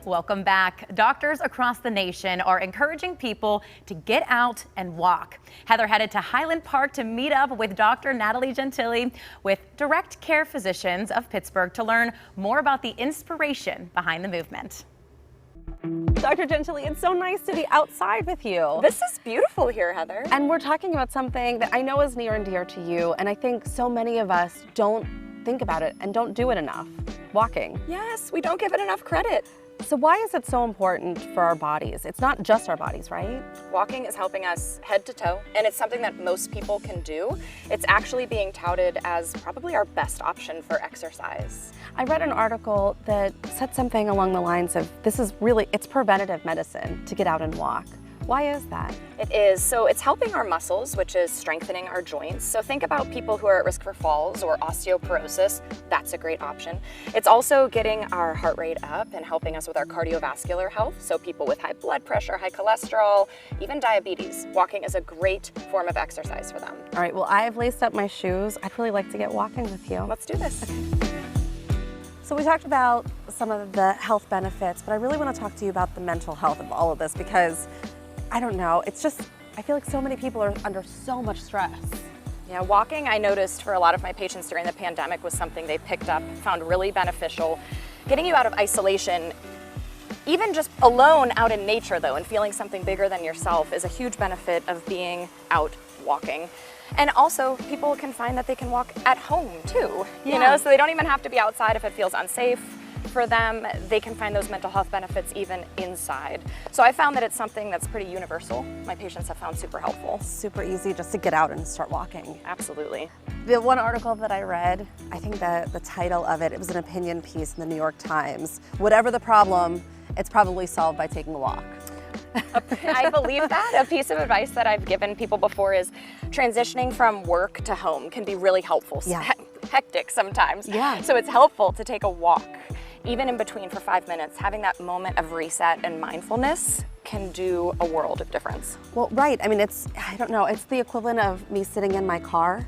Welcome back. Doctors across the nation are encouraging people to get out and walk. Heather headed to Highland Park to meet up with Dr. Natalie Gentile with Direct Care Physicians of Pittsburgh to learn more about the inspiration behind the movement. Dr. Gentile, it's so nice to be outside with you. This is beautiful here, Heather. And we're talking about something that I know is near and dear to you, and I think so many of us don't think about it and don't do it enough. Walking. Yes, we don't give it enough credit. So why is it so important for our bodies? It's not just our bodies, right? Walking is helping us head to toe, and it's something that most people can do. It's actually being touted as probably our best option for exercise. I read an article that said something along the lines of, it's preventative medicine to get out and walk. Why is that? It is. So it's helping our muscles, which is strengthening our joints. So think about people who are at risk for falls or osteoporosis. That's a great option. It's also getting our heart rate up and helping us with our cardiovascular health. So people with high blood pressure, high cholesterol, even diabetes, walking is a great form of exercise for them. All right, well, I've laced up my shoes. I'd really like to get walking with you. Let's do this. So we talked about some of the health benefits, but I really want to talk to you about the mental health of all of this because I don't know, I feel like so many people are under so much stress. Yeah, walking, I noticed for a lot of my patients during the pandemic was something they picked up, found really beneficial. Getting you out of isolation, even just alone out in nature though, and feeling something bigger than yourself is a huge benefit of being out walking. And also, people can find that they can walk at home too, you know, so they don't even have to be outside if it feels unsafe for them. They can find those mental health benefits even inside. So I found that it's something that's pretty universal. My patients have found super helpful. Super easy just to get out and start walking. Absolutely. The one article that I read, I think that the title of it was an opinion piece in the New York Times. Whatever the problem, it's probably solved by taking a walk. I believe that. A piece of advice that I've given people before is transitioning from work to home can be really helpful. Yeah. Hectic sometimes. Yeah. So it's helpful to take a walk, even in between for 5 minutes. Having that moment of reset and mindfulness can do a world of difference. Well, right. I mean, I don't know, it's the equivalent of me sitting in my car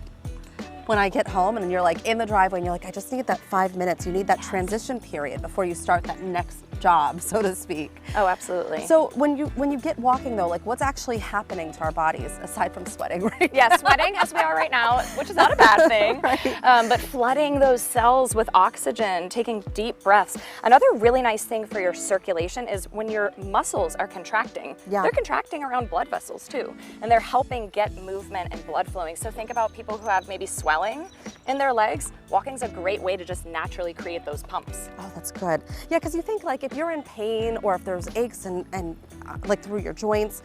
when I get home and you're like in the driveway and you're like, I just need that 5 minutes. You need that transition period before you start that next job, so to speak. Oh, absolutely. So when you get walking though, like what's actually happening to our bodies aside from sweating, right? Yeah, sweating as we are right now, which is not a bad thing, Right. But flooding those cells with oxygen, taking deep breaths. Another really nice thing for your circulation is when your muscles are contracting, they're contracting around blood vessels too, and they're helping get movement and blood flowing. So think about people who have maybe swelling in their legs. Walking's a great way to just naturally create those pumps. Oh, that's good. Yeah, because you think like if you're in pain or if there's aches and like through your joints,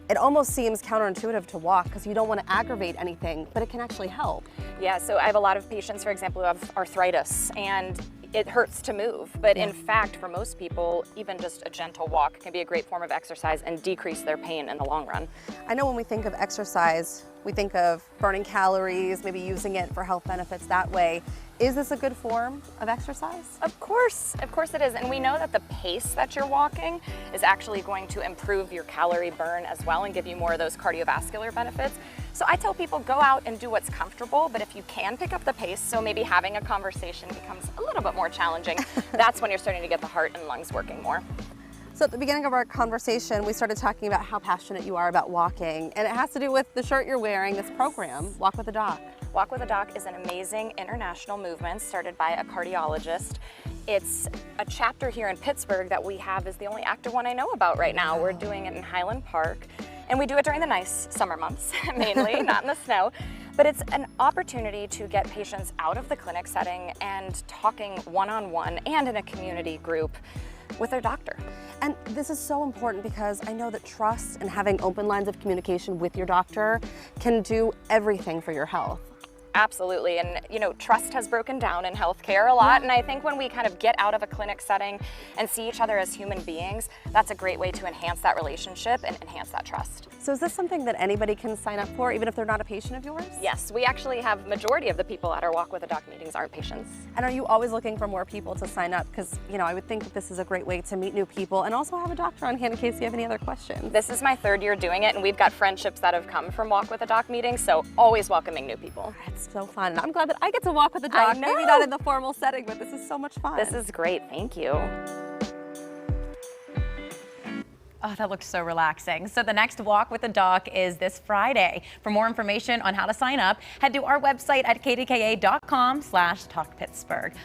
it almost seems counterintuitive to walk because you don't want to aggravate anything, but it can actually help. Yeah, so I have a lot of patients, for example, who have arthritis and it hurts to move. But in fact, for most people, even just a gentle walk can be a great form of exercise and decrease their pain in the long run. I know when we think of exercise, we think of burning calories, maybe using it for health benefits that way. Is this a good form of exercise? Of course it is. And we know that the pace that you're walking is actually going to improve your calorie burn as well and give you more of those cardiovascular benefits. So I tell people go out and do what's comfortable, but if you can pick up the pace, so maybe having a conversation becomes a little bit more challenging, that's when you're starting to get the heart and lungs working more. So at the beginning of our conversation, we started talking about how passionate you are about walking, and it has to do with the shirt you're wearing, this program, Walk with a Doc. Walk with a Doc is an amazing international movement started by a cardiologist. It's a chapter here in Pittsburgh that we have is the only active one I know about right now. We're doing it in Highland Park, and we do it during the nice summer months, mainly, not in the snow. But it's an opportunity to get patients out of the clinic setting and talking one-on-one and in a community group with their doctor. And this is so important because I know that trust and having open lines of communication with your doctor can do everything for your health. Absolutely, and you know, trust has broken down in healthcare a lot, and I think when we kind of get out of a clinic setting and see each other as human beings, that's a great way to enhance that relationship and enhance that trust. So is this something that anybody can sign up for, even if they're not a patient of yours? Yes, we actually have majority of the people at our Walk with a Doc meetings aren't patients. And are you always looking for more people to sign up? Because, you know, I would think that this is a great way to meet new people and also have a doctor on hand in case you have any other questions. This is my 3rd year doing it, and we've got friendships that have come from Walk with a Doc meetings, so always welcoming new people. It's so fun. And I'm glad that I get to walk with a doc. Maybe not in the formal setting, but this is so much fun. This is great. Thank you. Oh, that looks so relaxing. So the next walk with the doc is this Friday. For more information on how to sign up, head to our website at kdka.com/talkpittsburgh.